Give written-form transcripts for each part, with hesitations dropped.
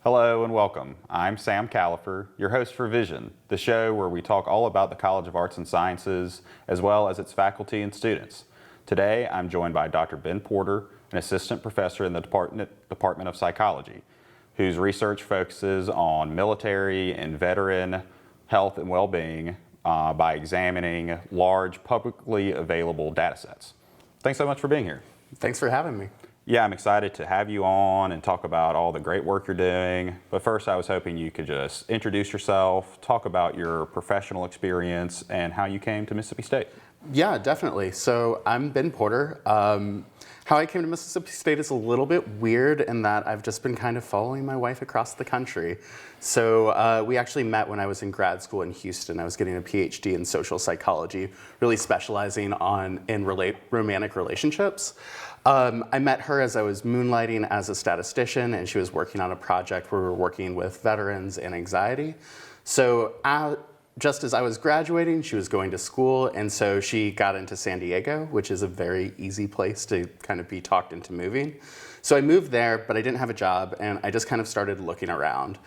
Hello and welcome. I'm Sam Califer, your host for Vision, the show where we talk all about the College of Arts and Sciences, as well as its faculty and students. Today, I'm joined by Dr. Ben Porter, an assistant professor in the Department of Psychology, whose research focuses on military and veteran health and well-being by examining large, publicly available data sets. Thanks so much for being here. Thanks for having me. Yeah, I'm excited to have you on and talk about all the great work you're doing. But first, I was hoping you could just introduce yourself, talk about your professional experience, and how you came to Mississippi State. Yeah, definitely. So I'm Ben Porter. How I came to Mississippi State is a little bit weird in that I've just been kind of following my wife across the country. So we actually met when I was in grad school in Houston. I was getting a PhD in social psychology, really specializing in romantic relationships. I met her as I was moonlighting as a statistician, and she was working on a project where we were working with veterans and anxiety. So just as I was graduating, she was going to school, and so she got into San Diego, which is a very easy place to kind of be talked into moving. So I moved there, but I didn't have a job, and I just kind of started looking around.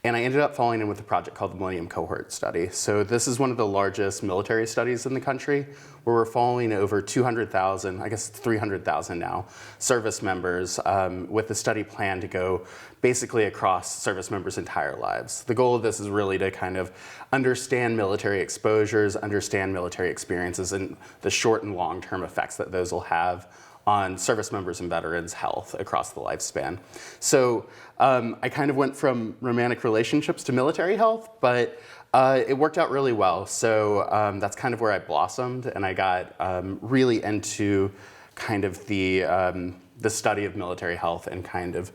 And I ended up falling in with a project called the Millennium Cohort Study. So this is one of the largest military studies in the country, where we're following over 200,000, I guess 300,000 now, service members with the study plan to go basically across service members' entire lives. The goal of this is really to kind of understand military exposures, understand military experiences, and the short and long-term effects that those will have on service members and veterans' health across the lifespan. So I kind of went from romantic relationships to military health, but it worked out really well. So that's kind of where I blossomed, and I got really into kind of the study of military health and kind of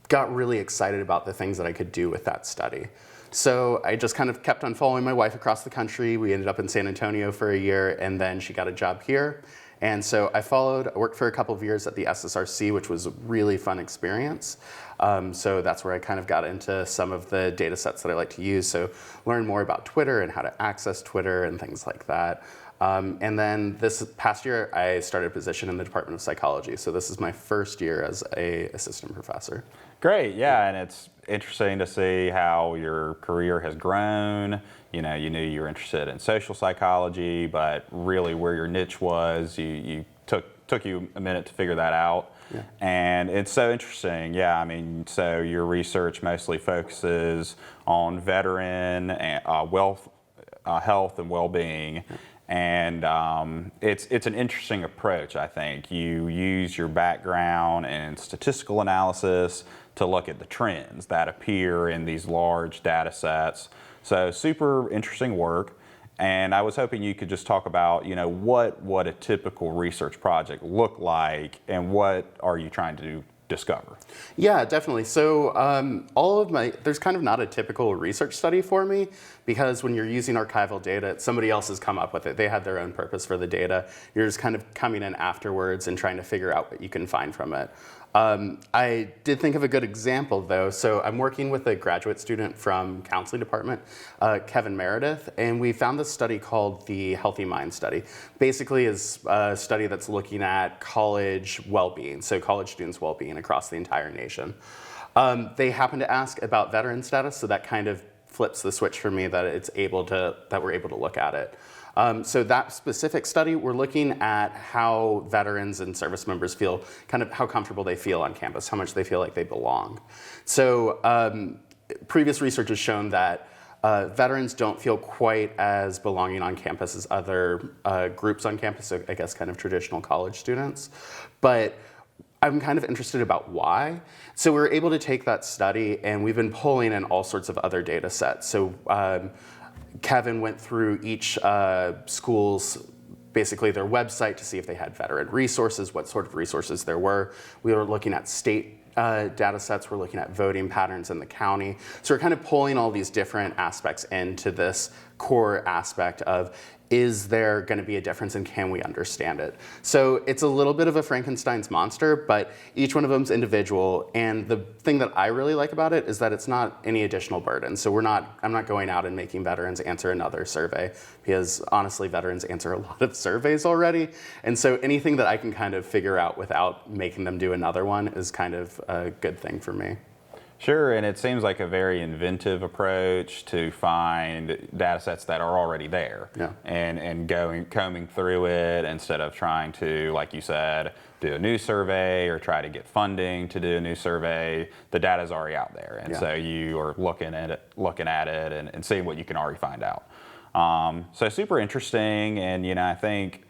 got really excited about the things that I could do with that study. So I just kind of kept on following my wife across the country. We ended up in San Antonio for a year, and then she got a job here. And so I worked for a couple of years at the SSRC, which was a really fun experience. So that's where I kind of got into some of the data sets that I like to use. So learn more about Twitter and how to access Twitter and things like that. And then this past year, I started a position in the Department of Psychology. So this is my first year as an assistant professor. Great, yeah, and it's interesting to see how your career has grown. You know, you knew you were interested in social psychology, but really where your niche was, you took you a minute to figure that out. Yeah. And it's so interesting, yeah, I mean, so your research mostly focuses on veteran and health and well-being. Yeah. And it's an interesting approach, I think. You use your background in statistical analysis to look at the trends that appear in these large data sets. So super interesting work. And I was hoping you could just talk about, you know, what a typical research project looked like and what are you trying to discover? Yeah, definitely. So there's kind of not a typical research study for me, because when you're using archival data, somebody else has come up with it. They had their own purpose for the data. You're just kind of coming in afterwards and trying to figure out what you can find from it. I did think of a good example though. So I'm working with a graduate student from counseling department, Kevin Meredith, and we found this study called the Healthy Mind Study. Basically is a study that's looking at college well-being, so college students' well-being across the entire nation. They happen to ask about veteran status, so that kind of flips the switch for me that we're able to look at it. So that specific study, we're looking at how veterans and service members feel, kind of how comfortable they feel on campus, how much they feel like they belong. So previous research has shown that veterans don't feel quite as belonging on campus as other groups on campus, so I guess kind of traditional college students. But I'm kind of interested about why. So we were able to take that study, and we've been pulling in all sorts of other data sets. So Kevin went through each school's, basically their website, to see if they had veteran resources, what sort of resources there were. We were looking at state data sets, we're looking at voting patterns in the county. So we're kind of pulling all these different aspects into this core aspect of, is there going to be a difference and can we understand it? So it's a little bit of a Frankenstein's monster, but each one of them is individual. And the thing that I really like about it is that it's not any additional burden. So I'm not going out and making veterans answer another survey, because honestly, veterans answer a lot of surveys already. And so anything that I can kind of figure out without making them do another one is kind of a good thing for me. Sure, and it seems like a very inventive approach to find data sets that are already there, Yeah. and combing through it instead of trying to, like you said, do a new survey or try to get funding to do a new survey. The data's already out there, and Yeah. so you are looking at it and seeing what you can already find out. So super interesting, and I think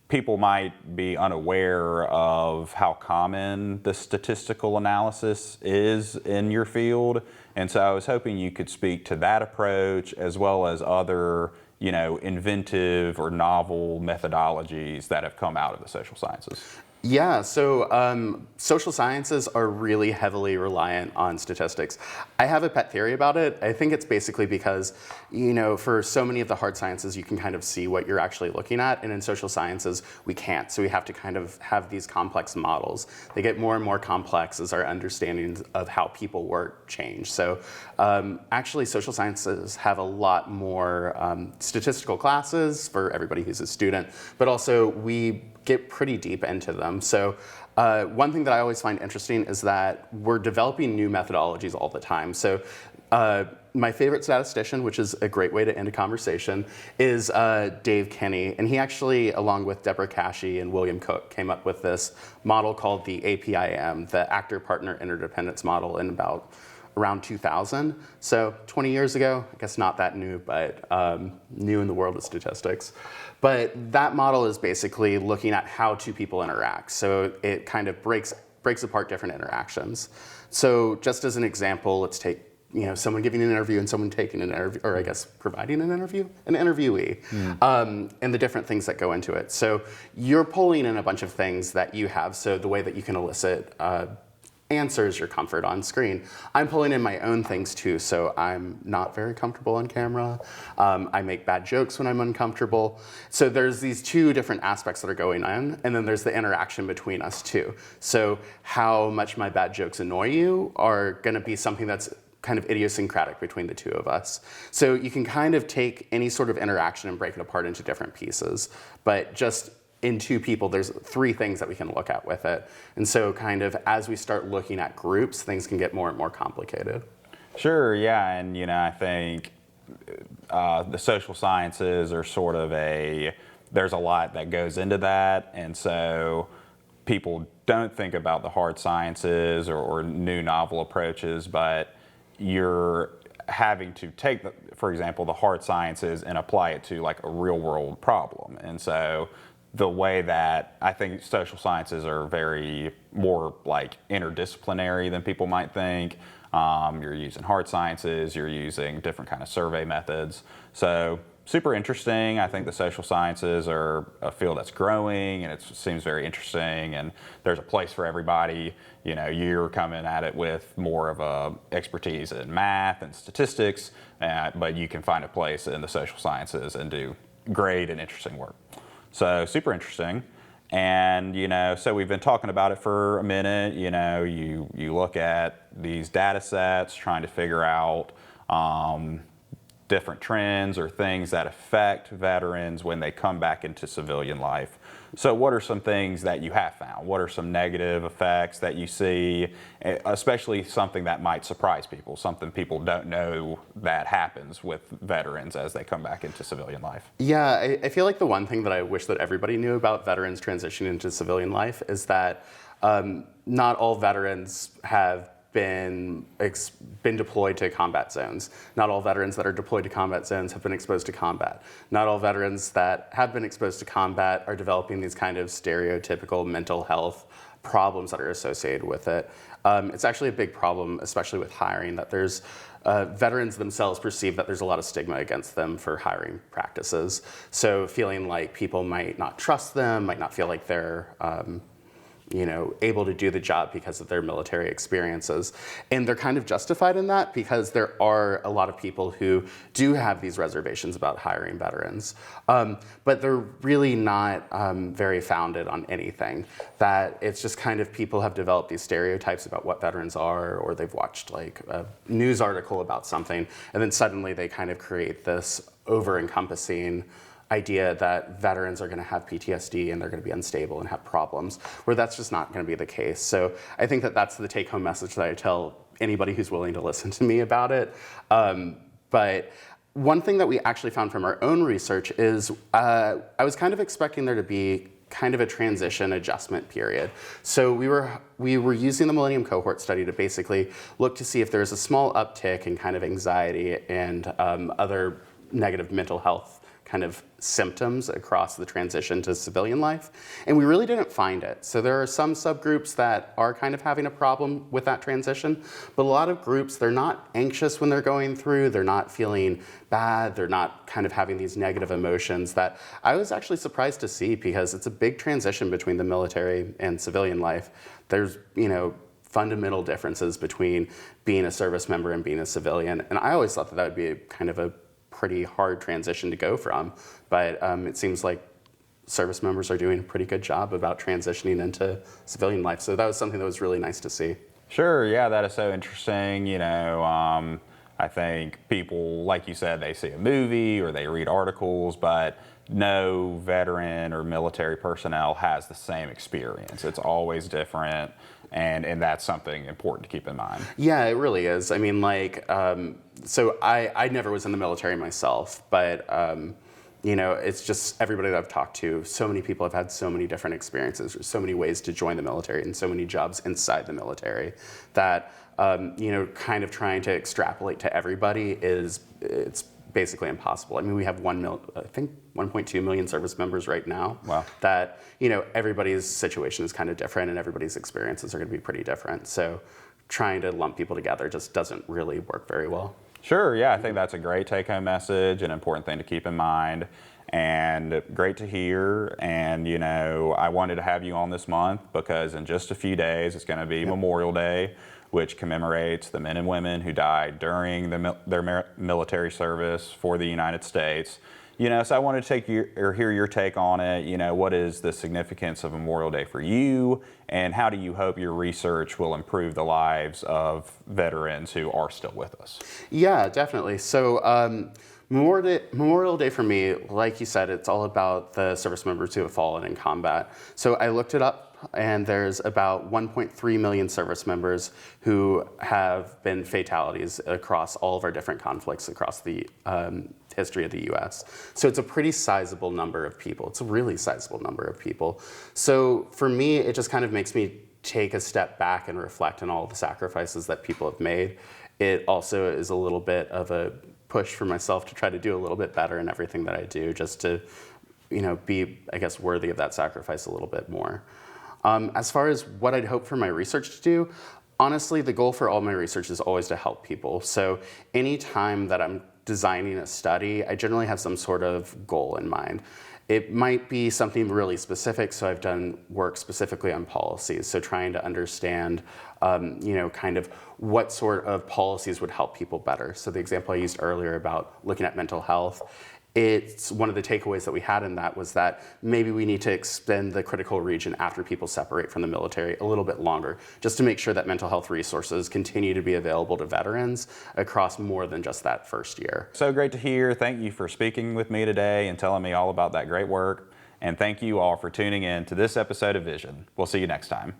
people might be unaware of how common the statistical analysis is in your field. And so I was hoping you could speak to that approach as well as other, inventive or novel methodologies that have come out of the social sciences. Yeah, so social sciences are really heavily reliant on statistics. I have a pet theory about it. I think it's basically because, for so many of the hard sciences, you can kind of see what you're actually looking at, and in social sciences, we can't. So we have to kind of have these complex models. They get more and more complex as our understandings of how people work change. So actually, social sciences have a lot more statistical classes for everybody who's a student, but also we get pretty deep into them. So one thing that I always find interesting is that we're developing new methodologies all the time. So my favorite statistician, which is a great way to end a conversation, is Dave Kinney. And he actually, along with Deborah Kashey and William Cook, came up with this model called the APIM, the Actor-Partner Interdependence Model, in around 2000. So 20 years ago, I guess not that new, but new in the world of statistics. But that model is basically looking at how two people interact. So it kind of breaks apart different interactions. So just as an example, let's take someone giving an interview and someone taking an interview, or I guess providing an interview, an interviewee, and the different things that go into it. So you're pulling in a bunch of things that you have. So the way that you can elicit answers your comfort on screen. I'm pulling in my own things too, so I'm not very comfortable on camera. I make bad jokes when I'm uncomfortable. So there's these two different aspects that are going on, and then there's the interaction between us too. So how much my bad jokes annoy you are gonna be something that's kind of idiosyncratic between the two of us. So you can kind of take any sort of interaction and break it apart into different pieces, but just in two people, there's three things that we can look at with it. And so kind of as we start looking at groups, things can get more and more complicated. Sure, yeah, and I think the social sciences are sort of there's a lot that goes into that, and so people don't think about the hard sciences or new novel approaches, but you're having to take, for example, the hard sciences and apply it to like a real world problem. And so the way that I think social sciences are very more like interdisciplinary than people might think. You're using hard sciences, you're using different kind of survey methods. So super interesting. I think the social sciences are a field that's growing, and it seems very interesting, and there's a place for everybody. You're coming at it with more of a expertise in math and statistics, but you can find a place in the social sciences and do great and interesting work. So super interesting. And, so we've been talking about it for a minute. You look at these data sets, trying to figure out different trends or things that affect veterans when they come back into civilian life. So what are some things that you have found? What are some negative effects that you see, especially something that might surprise people, something people don't know that happens with veterans as they come back into civilian life? Yeah, I feel like the one thing that I wish that everybody knew about veterans transitioning into civilian life is that not all veterans have been deployed to combat zones. Not all veterans that are deployed to combat zones have been exposed to combat. Not all veterans that have been exposed to combat are developing these kind of stereotypical mental health problems that are associated with it. It's actually a big problem, especially with hiring, that there's veterans themselves perceive that there's a lot of stigma against them for hiring practices. So feeling like people might not trust them, might not feel like they're able to do the job because of their military experiences. And they're kind of justified in that because there are a lot of people who do have these reservations about hiring veterans. But they're really not very founded on anything. That it's just kind of people have developed these stereotypes about what veterans are, or they've watched like a news article about something, and then suddenly they kind of create this over-encompassing idea that veterans are going to have PTSD and they're going to be unstable and have problems, where that's just not going to be the case. So I think that that's the take-home message that I tell anybody who's willing to listen to me about it. But one thing that we actually found from our own research is I was kind of expecting there to be kind of a transition adjustment period. So we were using the Millennium Cohort Study to basically look to see if there's a small uptick in kind of anxiety and other negative mental health kind of symptoms across the transition to civilian life. And we really didn't find it. So there are some subgroups that are kind of having a problem with that transition, but a lot of groups, they're not anxious when they're going through, they're not feeling bad, they're not kind of having these negative emotions that I was actually surprised to see, because it's a big transition between the military and civilian life. There's, fundamental differences between being a service member and being a civilian. And I always thought that that would be kind of a pretty hard transition to go from, but it seems like service members are doing a pretty good job about transitioning into civilian life. So that was something that was really nice to see. Sure, yeah, that is so interesting. I think people, like you said, they see a movie or they read articles, but no veteran or military personnel has the same experience. It's always different, and that's something important to keep in mind. Yeah, it really is. I mean, so I never was in the military myself, but it's just everybody that I've talked to, so many people have had so many different experiences, there's so many ways to join the military and so many jobs inside the military that, kind of trying to extrapolate to everybody it's basically impossible. I mean, we have 1.2 million service members right now. Wow. That, everybody's situation is kind of different and everybody's experiences are going to be pretty different. So trying to lump people together just doesn't really work very well. Sure, yeah, I think that's a great take-home message, an important thing to keep in mind, and great to hear. And, I wanted to have you on this month because in just a few days, it's going to be Memorial Day, which commemorates the men and women who died during their military service for the United States. So I wanted to hear your take on it. What is the significance of Memorial Day for you, and how do you hope your research will improve the lives of veterans who are still with us? Yeah, definitely. So Memorial Day for me, like you said, it's all about the service members who have fallen in combat. So I looked it up, and there's about 1.3 million service members who have been fatalities across all of our different conflicts across the history of the US. So it's a pretty sizable number of people. It's a really sizable number of people. So for me, it just kind of makes me take a step back and reflect on all the sacrifices that people have made. It also is a little bit of a push for myself to try to do a little bit better in everything that I do, just to, be, I guess, worthy of that sacrifice a little bit more. As far as what I'd hope for my research to do, honestly, the goal for all my research is always to help people. So anytime that I'm designing a study, I generally have some sort of goal in mind. It might be something really specific, so I've done work specifically on policies, so trying to understand, kind of what sort of policies would help people better. So the example I used earlier about looking at mental health, it's one of the takeaways that we had in that was that maybe we need to extend the critical region after people separate from the military a little bit longer, just to make sure that mental health resources continue to be available to veterans across more than just that first year. So great to hear. Thank you for speaking with me today and telling me all about that great work. And thank you all for tuning in to this episode of Vision. We'll see you next time.